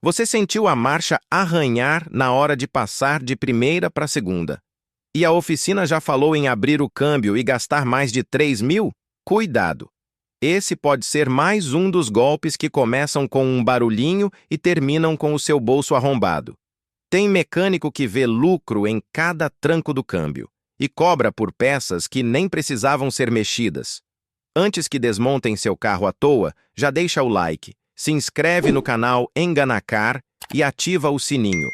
Você sentiu a marcha arranhar na hora de passar de primeira para segunda. E a oficina já falou em abrir o câmbio e gastar mais de 3.000? Cuidado! Esse pode ser mais um dos golpes que começam com um barulhinho e terminam com o seu bolso arrombado. Tem mecânico que vê lucro em cada tranco do câmbio e cobra por peças que nem precisavam ser mexidas. Antes que desmontem seu carro à toa, já deixa o like, se inscreve no canal Enganacar e ativa o sininho.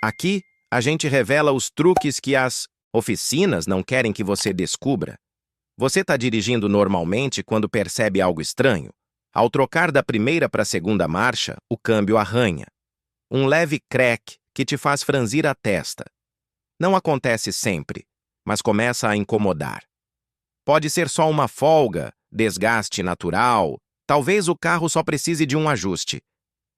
Aqui, a gente revela os truques que as oficinas não querem que você descubra. Você está dirigindo normalmente quando percebe algo estranho. Ao trocar da primeira para a segunda marcha, o câmbio arranha. Um leve crack que te faz franzir a testa. Não acontece sempre, mas começa a incomodar. Pode ser só uma folga, desgaste natural, talvez o carro só precise de um ajuste.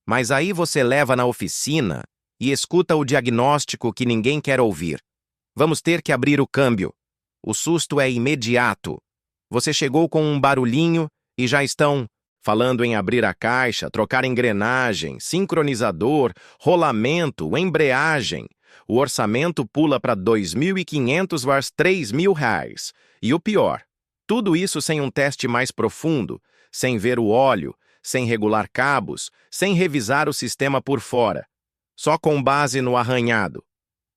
Mas aí você leva na oficina e escuta o diagnóstico que ninguém quer ouvir. Vamos ter que abrir o câmbio. O susto é imediato. Você chegou com um barulhinho e já estão falando em abrir a caixa, trocar engrenagem, sincronizador, rolamento, embreagem. O orçamento pula para 2.500 vs 3.000 reais. E o pior, tudo isso sem um teste mais profundo, sem ver o óleo, sem regular cabos, sem revisar o sistema por fora. Só com base no arranhado.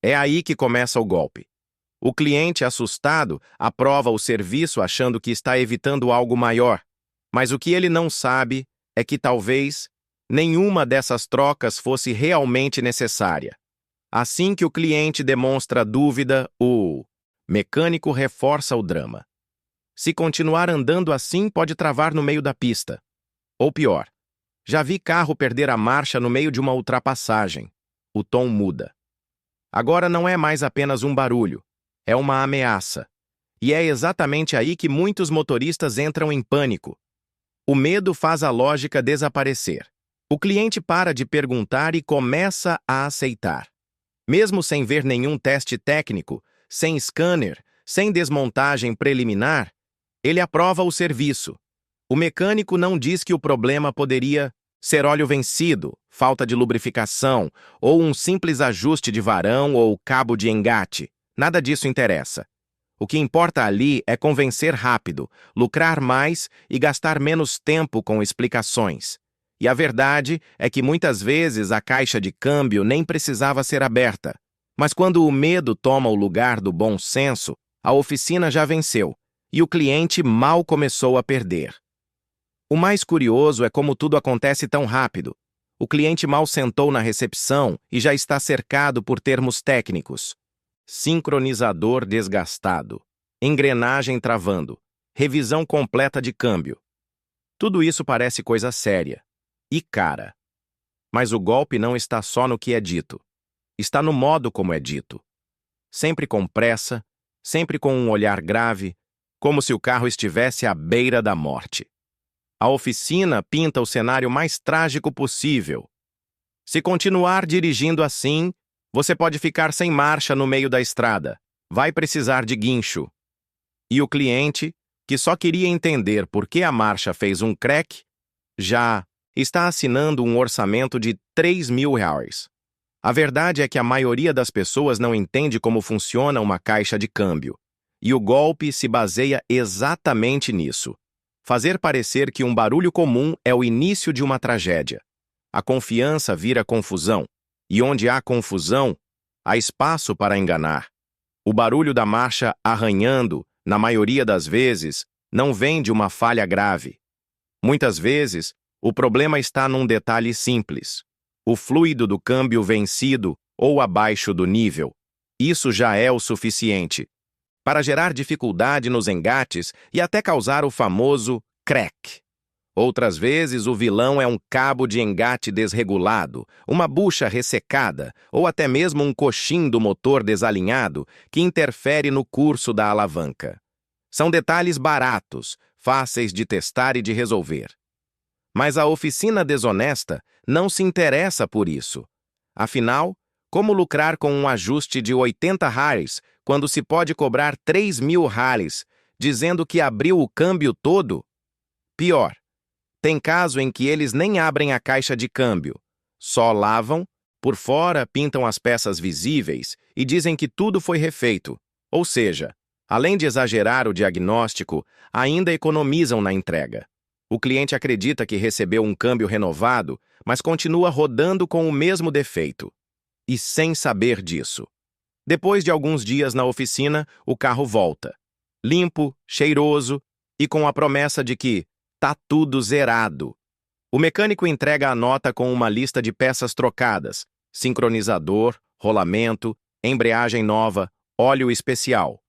É aí que começa o golpe. O cliente, assustado, aprova o serviço achando que está evitando algo maior. Mas o que ele não sabe é que talvez nenhuma dessas trocas fosse realmente necessária. Assim que o cliente demonstra dúvida, o mecânico reforça o drama. Se continuar andando assim, pode travar no meio da pista. Ou pior, já vi carro perder a marcha no meio de uma ultrapassagem. O tom muda. Agora não é mais apenas um barulho. É uma ameaça. E é exatamente aí que muitos motoristas entram em pânico. O medo faz a lógica desaparecer. O cliente para de perguntar e começa a aceitar. Mesmo sem ver nenhum teste técnico, sem scanner, sem desmontagem preliminar, ele aprova o serviço. O mecânico não diz que o problema poderia ser óleo vencido, falta de lubrificação, ou um simples ajuste de varão ou cabo de engate. Nada disso interessa. O que importa ali é convencer rápido, lucrar mais e gastar menos tempo com explicações. E a verdade é que muitas vezes a caixa de câmbio nem precisava ser aberta. Mas quando o medo toma o lugar do bom senso, a oficina já venceu e o cliente mal começou a perder. O mais curioso é como tudo acontece tão rápido. O cliente mal sentou na recepção e já está cercado por termos técnicos. Sincronizador desgastado, engrenagem travando, revisão completa de câmbio. Tudo isso parece coisa séria e cara. Mas o golpe não está só no que é dito. Está no modo como é dito. Sempre com pressa, sempre com um olhar grave, como se o carro estivesse à beira da morte. A oficina pinta o cenário mais trágico possível. Se continuar dirigindo assim, você pode ficar sem marcha no meio da estrada. Vai precisar de guincho. E o cliente, que só queria entender por que a marcha fez um crack, já está assinando um orçamento de 3.000 reais. A verdade é que a maioria das pessoas não entende como funciona uma caixa de câmbio. E o golpe se baseia exatamente nisso. Fazer parecer que um barulho comum é o início de uma tragédia. A confiança vira confusão. E onde há confusão, há espaço para enganar. O barulho da marcha arranhando, na maioria das vezes, não vem de uma falha grave. Muitas vezes, o problema está num detalhe simples. O fluido do câmbio vencido ou abaixo do nível. Isso já é o suficiente para gerar dificuldade nos engates e até causar o famoso crack. Outras vezes, o vilão é um cabo de engate desregulado, uma bucha ressecada ou até mesmo um coxim do motor desalinhado que interfere no curso da alavanca. São detalhes baratos, fáceis de testar e de resolver. Mas a oficina desonesta não se interessa por isso. Afinal, como lucrar com um ajuste de 80 reais quando se pode cobrar 3.000 reais, dizendo que abriu o câmbio todo? Pior. Tem caso em que eles nem abrem a caixa de câmbio. Só lavam, por fora pintam as peças visíveis e dizem que tudo foi refeito. Ou seja, além de exagerar o diagnóstico, ainda economizam na entrega. O cliente acredita que recebeu um câmbio renovado, mas continua rodando com o mesmo defeito. E sem saber disso. Depois de alguns dias na oficina, o carro volta. Limpo, cheiroso e com a promessa de que tá tudo zerado. O mecânico entrega a nota com uma lista de peças trocadas, sincronizador, rolamento, embreagem nova, óleo especial.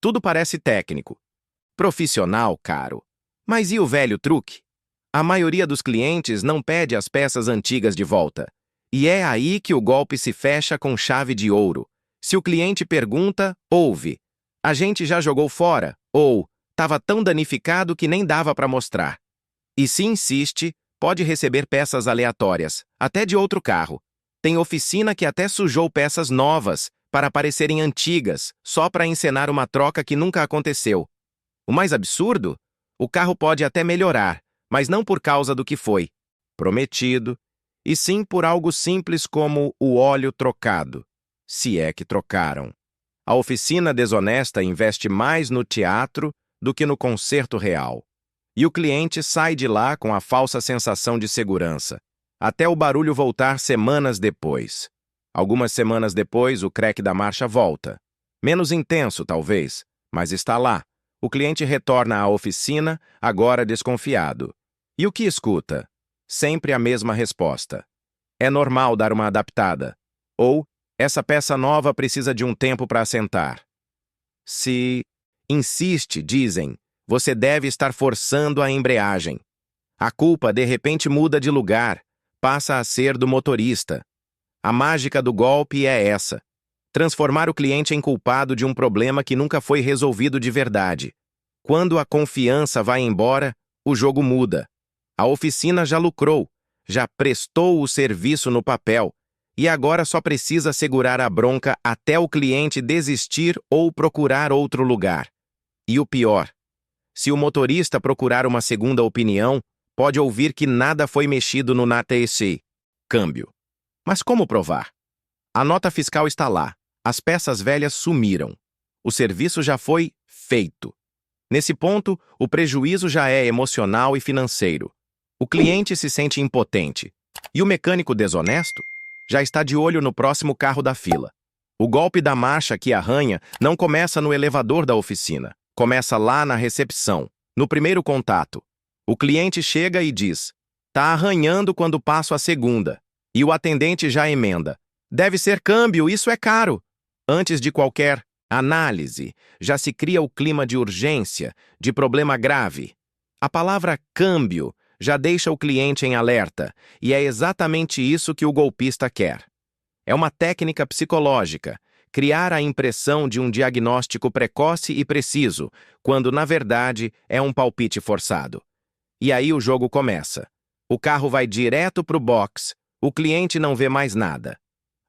Tudo parece técnico. Profissional, caro. Mas e o velho truque? A maioria dos clientes não pede as peças antigas de volta. E é aí que o golpe se fecha com chave de ouro. Se o cliente pergunta, ouve. A gente já jogou fora, ou estava tão danificado que nem dava para mostrar. E se insiste, pode receber peças aleatórias, até de outro carro. Tem oficina que até sujou peças novas para parecerem antigas, só para encenar uma troca que nunca aconteceu. O mais absurdo? O carro pode até melhorar, mas não por causa do que foi prometido, e sim por algo simples como o óleo trocado, se é que trocaram. A oficina desonesta investe mais no teatro do que no conserto real. E o cliente sai de lá com a falsa sensação de segurança, até o barulho voltar semanas depois. Algumas semanas depois, o creque da marcha volta. Menos intenso, talvez, mas está lá. O cliente retorna à oficina, agora desconfiado. E o que escuta? Sempre a mesma resposta. É normal dar uma adaptada. Ou, essa peça nova precisa de um tempo para assentar. Se insiste, dizem, você deve estar forçando a embreagem. A culpa, de repente, muda de lugar, passa a ser do motorista. A mágica do golpe é essa: transformar o cliente em culpado de um problema que nunca foi resolvido de verdade. Quando a confiança vai embora, o jogo muda. A oficina já lucrou, já prestou o serviço no papel, e agora só precisa segurar a bronca até o cliente desistir ou procurar outro lugar. E o pior, se o motorista procurar uma segunda opinião, pode ouvir que nada foi mexido no NATEC, câmbio. Mas como provar? A nota fiscal está lá, as peças velhas sumiram. O serviço já foi feito. Nesse ponto, o prejuízo já é emocional e financeiro. O cliente se sente impotente. E o mecânico desonesto já está de olho no próximo carro da fila. O golpe da marcha que arranha não começa no elevador da oficina. Começa lá na recepção, no primeiro contato. O cliente chega e diz: "Tá arranhando quando passo a segunda." E o atendente já emenda: "Deve ser câmbio, isso é caro." Antes de qualquer análise, já se cria o clima de urgência, de problema grave. A palavra câmbio já deixa o cliente em alerta, e é exatamente isso que o golpista quer. É uma técnica psicológica, criar a impressão de um diagnóstico precoce e preciso, quando, na verdade, é um palpite forçado. E aí o jogo começa. O carro vai direto para o box, o cliente não vê mais nada.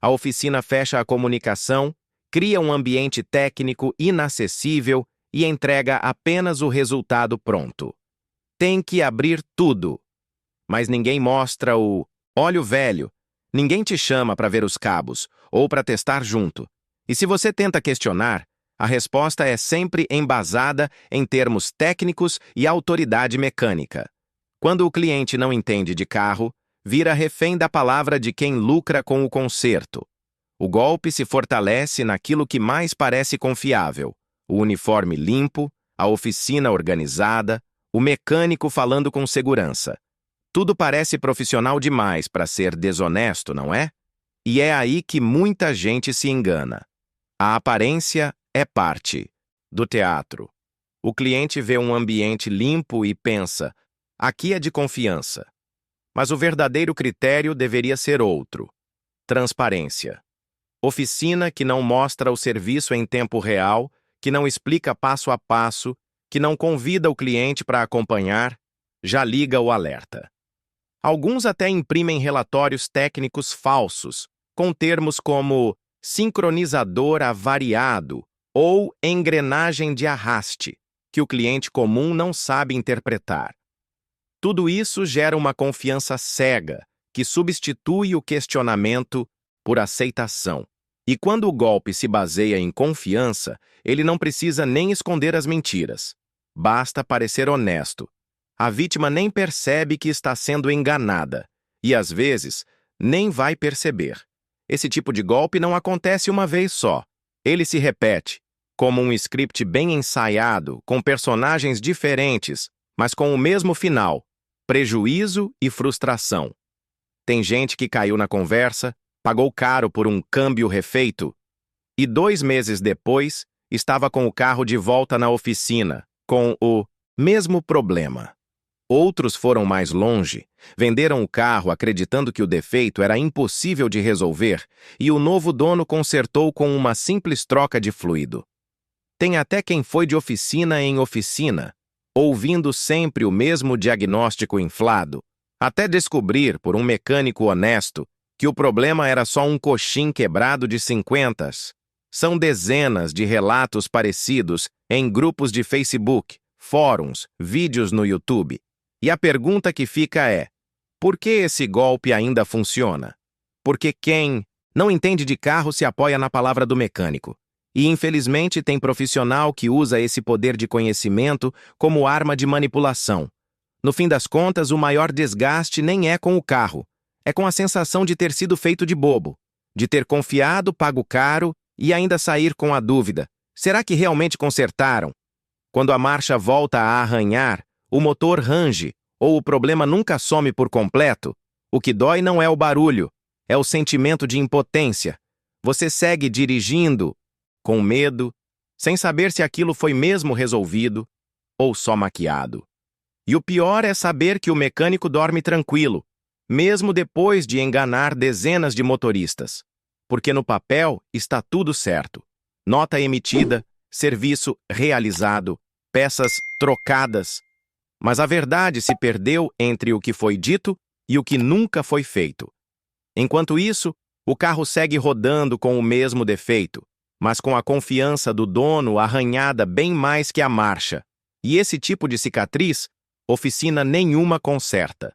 A oficina fecha a comunicação, cria um ambiente técnico inacessível e entrega apenas o resultado pronto. Tem que abrir tudo. Mas ninguém mostra o óleo velho. Ninguém te chama para ver os cabos ou para testar junto. E se você tenta questionar, a resposta é sempre embasada em termos técnicos e autoridade mecânica. Quando o cliente não entende de carro, vira refém da palavra de quem lucra com o conserto. O golpe se fortalece naquilo que mais parece confiável: o uniforme limpo, a oficina organizada, o mecânico falando com segurança. Tudo parece profissional demais para ser desonesto, não é? E é aí que muita gente se engana. A aparência é parte do teatro. O cliente vê um ambiente limpo e pensa: aqui é de confiança. Mas o verdadeiro critério deveria ser outro: transparência. Oficina que não mostra o serviço em tempo real, que não explica passo a passo, que não convida o cliente para acompanhar, já liga o alerta. Alguns até imprimem relatórios técnicos falsos, com termos como sincronizador avariado ou engrenagem de arraste, que o cliente comum não sabe interpretar. Tudo isso gera uma confiança cega, que substitui o questionamento por aceitação. E quando o golpe se baseia em confiança, ele não precisa nem esconder as mentiras. Basta parecer honesto. A vítima nem percebe que está sendo enganada e, às vezes, nem vai perceber. Esse tipo de golpe não acontece uma vez só. Ele se repete, como um script bem ensaiado, com personagens diferentes, mas com o mesmo final: prejuízo e frustração. Tem gente que caiu na conversa, pagou caro por um câmbio refeito e 2 meses depois estava com o carro de volta na oficina, com o mesmo problema. Outros foram mais longe, venderam o carro acreditando que o defeito era impossível de resolver e o novo dono consertou com uma simples troca de fluido. Tem até quem foi de oficina em oficina, ouvindo sempre o mesmo diagnóstico inflado, até descobrir por um mecânico honesto que o problema era só um coxim quebrado de 50. São dezenas de relatos parecidos em grupos de Facebook, fóruns, vídeos no YouTube. E a pergunta que fica é: por que esse golpe ainda funciona? Porque quem não entende de carro se apoia na palavra do mecânico. E, infelizmente, tem profissional que usa esse poder de conhecimento como arma de manipulação. No fim das contas, o maior desgaste nem é com o carro, é com a sensação de ter sido feito de bobo, de ter confiado, pago caro e ainda sair com a dúvida: será que realmente consertaram? Quando a marcha volta a arranhar, o motor range, ou o problema nunca some por completo, o que dói não é o barulho, é o sentimento de impotência. Você segue dirigindo, com medo, sem saber se aquilo foi mesmo resolvido ou só maquiado. E o pior é saber que o mecânico dorme tranquilo, mesmo depois de enganar dezenas de motoristas. Porque no papel está tudo certo. Nota emitida, serviço realizado, peças trocadas. Mas a verdade se perdeu entre o que foi dito e o que nunca foi feito. Enquanto isso, o carro segue rodando com o mesmo defeito, mas com a confiança do dono arranhada bem mais que a marcha. E esse tipo de cicatriz, oficina nenhuma conserta.